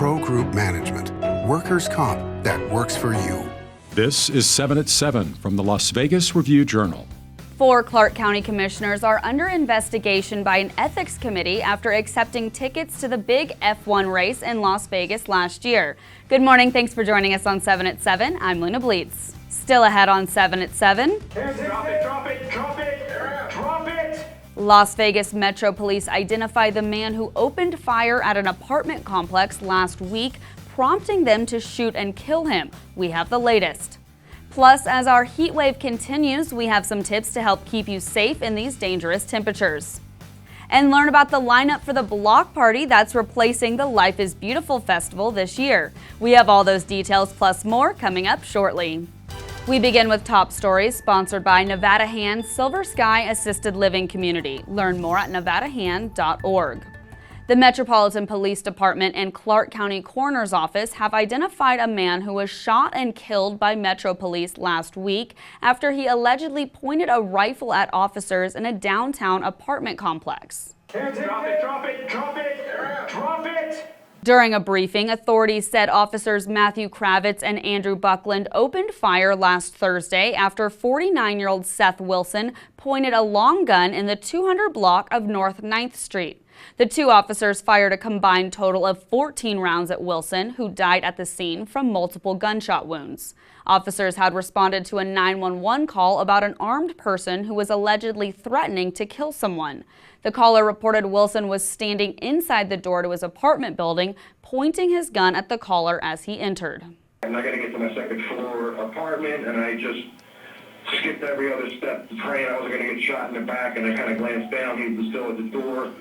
Pro Group Management. Workers' comp that works for you. This is 7 at 7 from the Las Vegas Review-Journal. 4 Clark County commissioners are under investigation by an ethics committee after accepting tickets to the big F1 race in Las Vegas last year. Good morning. Thanks for joining us on 7 at 7. I'm Luna Bleets. Still ahead on 7 at 7. Drop it! Las Vegas Metro Police identified the man who opened fire at an apartment complex last week, prompting them to shoot and kill him. We have the latest. Plus, as our heat wave continues, we have some tips to help keep you safe in these dangerous temperatures. And learn about the lineup for the block party that's replacing the Life is Beautiful festival this year. We have all those details plus more coming up shortly. We begin with top stories sponsored by Nevada Hand Silver Sky Assisted Living Community. Learn more at nevadahand.org. The Metropolitan Police Department and Clark County Coroner's Office have identified a man who was shot and killed by Metro Police last week after he allegedly pointed a rifle at officers in a downtown apartment complex. Drop it! During a briefing, authorities said officers Matthew Kravitz and Andrew Buckland opened fire last Thursday after 49-year-old Seth Wilson pointed a long gun in the 200 block of North 9th Street. The two officers fired a combined total of 14 rounds at Wilson, who died at the scene from multiple gunshot wounds. Officers had responded to a 911 call about an armed person who was allegedly threatening to kill someone. The caller reported Wilson was standing inside the door to his apartment building, pointing his gun at the caller as he entered. And I got to get to my second floor apartment, and I just skipped every other step, praying I wasn't going to get shot in the back, and I kind of glanced down. He was still at the door.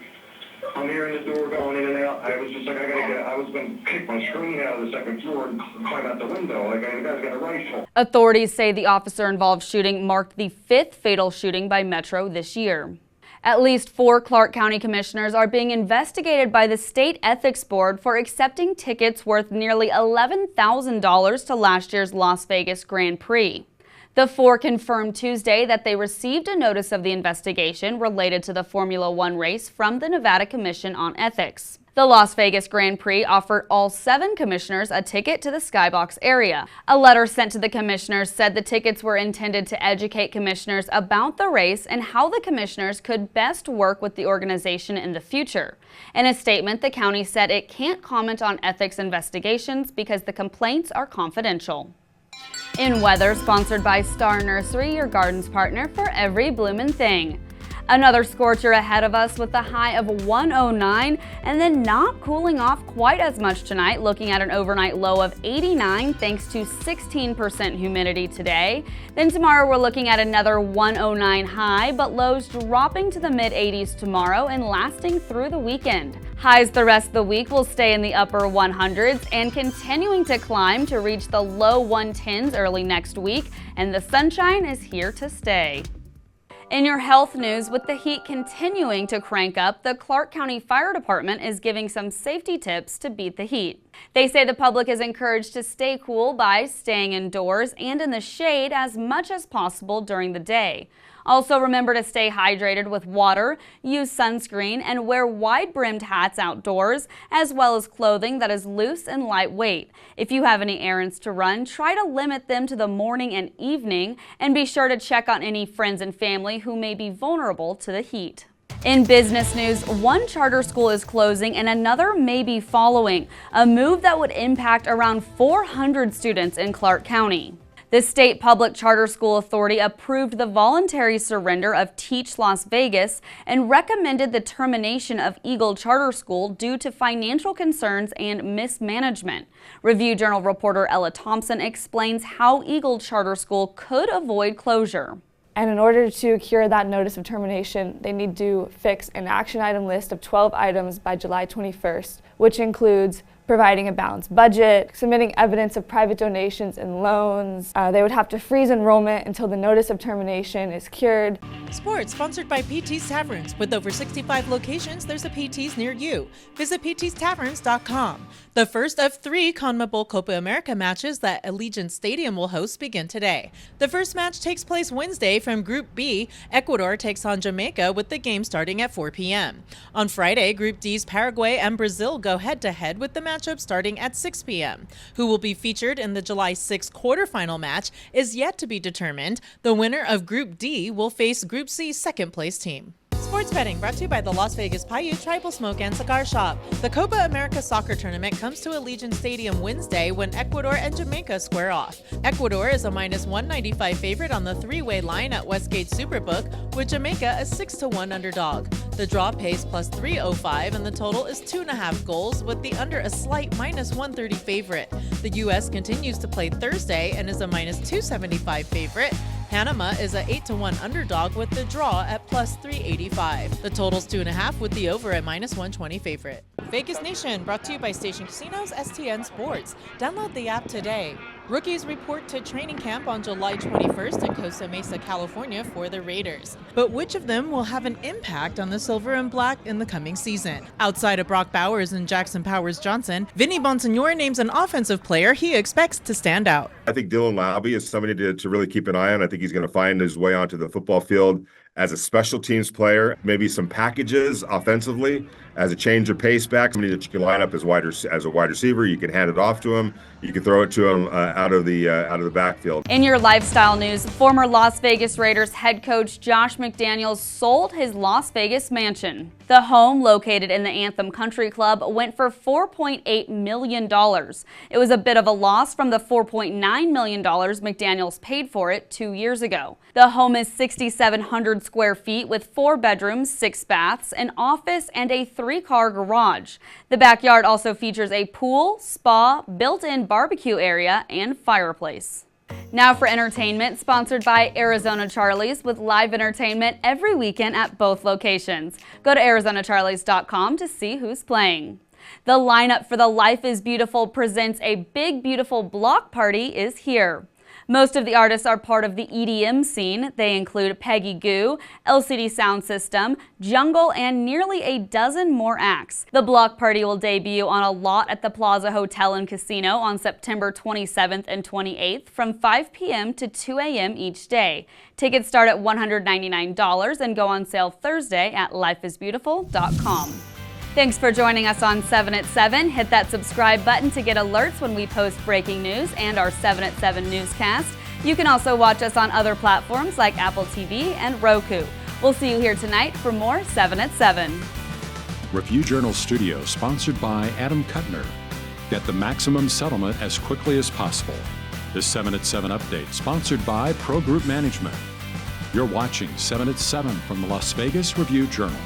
I'm hearing the door going in and out. I was just like, I was going to kick my screen out of the second floor and climb out the window. Like, the guy's got a rifle. Authorities say the officer-involved shooting marked the 5th fatal shooting by Metro this year. At least 4 Clark County commissioners are being investigated by the State Ethics Board for accepting tickets worth nearly $11,000 to last year's Las Vegas Grand Prix. The 4 confirmed Tuesday that they received a notice of the investigation related to the Formula One race from the Nevada Commission on Ethics. The Las Vegas Grand Prix offered all 7 commissioners a ticket to the Skybox area. A letter sent to the commissioners said the tickets were intended to educate commissioners about the race and how the commissioners could best work with the organization in the future. In a statement, the county said it can't comment on ethics investigations because the complaints are confidential. In weather, sponsored by Star Nursery, your garden's partner for every bloomin' thing. Another scorcher ahead of us with a high of 109 and then not cooling off quite as much tonight, looking at an overnight low of 89 thanks to 16% humidity today. Then tomorrow we're looking at another 109 high, but lows dropping to the mid-80s tomorrow and lasting through the weekend. Highs the rest of the week will stay in the upper 100s and continuing to climb to reach the low 110s early next week, and the sunshine is here to stay. In your health news, with the heat continuing to crank up, the Clark County Fire Department is giving some safety tips to beat the heat. They say the public is encouraged to stay cool by staying indoors and in the shade as much as possible during the day. Also, remember to stay hydrated with water, use sunscreen, and wear wide-brimmed hats outdoors, as well as clothing that is loose and lightweight. If you have any errands to run, try to limit them to the morning and evening, and be sure to check on any friends and family who may be vulnerable to the heat. In business news, one charter school is closing and another may be following, a move that would impact around 400 students in Clark County. The State Public Charter School Authority approved the voluntary surrender of Teach Las Vegas and recommended the termination of Eagle Charter School due to financial concerns and mismanagement. Review-Journal reporter Ella Thompson explains how Eagle Charter School could avoid closure. And in order to cure that notice of termination, they need to fix an action item list of 12 items by July 21st, which includes providing a balanced budget, submitting evidence of private donations and loans. They would have to freeze enrollment until the notice of termination is cured. Sports sponsored by PT's Taverns. With over 65 locations, there's a PT's near you. Visit ptstaverns.com. The first of 3 CONMEBOL Copa America matches that Allegiant Stadium will host begin today. The first match takes place Wednesday from Group B. Ecuador takes on Jamaica with the game starting at 4 p.m. On Friday, Group D's Paraguay and Brazil go head-to-head with the matchup starting at 6 p.m. Who will be featured in the July 6 quarterfinal match is yet to be determined. The winner of Group D will face Group C's second-place team. Sports betting brought to you by the Las Vegas Paiute Tribal Smoke and Cigar Shop. The Copa America soccer tournament comes to Allegiant Stadium Wednesday when Ecuador and Jamaica square off. Ecuador is a minus 195 favorite on the three-way line at Westgate Superbook, with Jamaica a 6-1 underdog. The draw pays plus 305 and the total is 2.5 goals, with the under a slight minus 130 favorite. The U.S. continues to play Thursday and is a minus 275 favorite. Panama is a 8-1 underdog with the draw at plus 385. The total's 2.5 with the over at minus 120 favorite. Vegas Nation brought to you by Station Casinos STN Sports. Download the app today. Rookies report to training camp on July 21st in Costa Mesa, California for the Raiders. But which of them will have an impact on the Silver and Black in the coming season? Outside of Brock Bowers and Jackson Powers-Johnson, Vinny Bonsignore names an offensive player he expects to stand out. I think Dylan Laube is somebody to really keep an eye on. I think he's going to find his way onto the football field as a special teams player, maybe some packages offensively as a change of pace back, somebody that you can line up as a wide receiver. You can hand it off to him. You can throw it to him out of the backfield. In your lifestyle news, former Las Vegas Raiders head coach Josh McDaniels sold his Las Vegas mansion. The home, located in the Anthem Country Club, went for $4.8 million. It was a bit of a loss from the $4.9 million McDaniels paid for it 2 years ago. The home is 6,700 square feet with 4 bedrooms, 6 baths, an office, and a 3-car garage. The backyard also features a pool, spa, built-in barbecue area, and fireplace. Now for entertainment, sponsored by Arizona Charlie's, with live entertainment every weekend at both locations. Go to ArizonaCharlies.com to see who's playing. The lineup for the Life is Beautiful presents a Big Beautiful block party is here. Most of the artists are part of the EDM scene. They include Peggy Gou, LCD Sound System, Jungle, and nearly a dozen more acts. The block party will debut on a lot at the Plaza Hotel and Casino on September 27th and 28th from 5 p.m. to 2 a.m. each day. Tickets start at $199 and go on sale Thursday at lifeisbeautiful.com. Thanks for joining us on 7 at 7. Hit that subscribe button to get alerts when we post breaking news and our 7 at 7 newscast. You can also watch us on other platforms like Apple TV and Roku. We'll see you here tonight for more 7 at 7. Review Journal Studio, sponsored by Adam Kuttner. Get the maximum settlement as quickly as possible. This 7 at 7 update, sponsored by Pro Group Management. You're watching 7 at 7 from the Las Vegas Review Journal.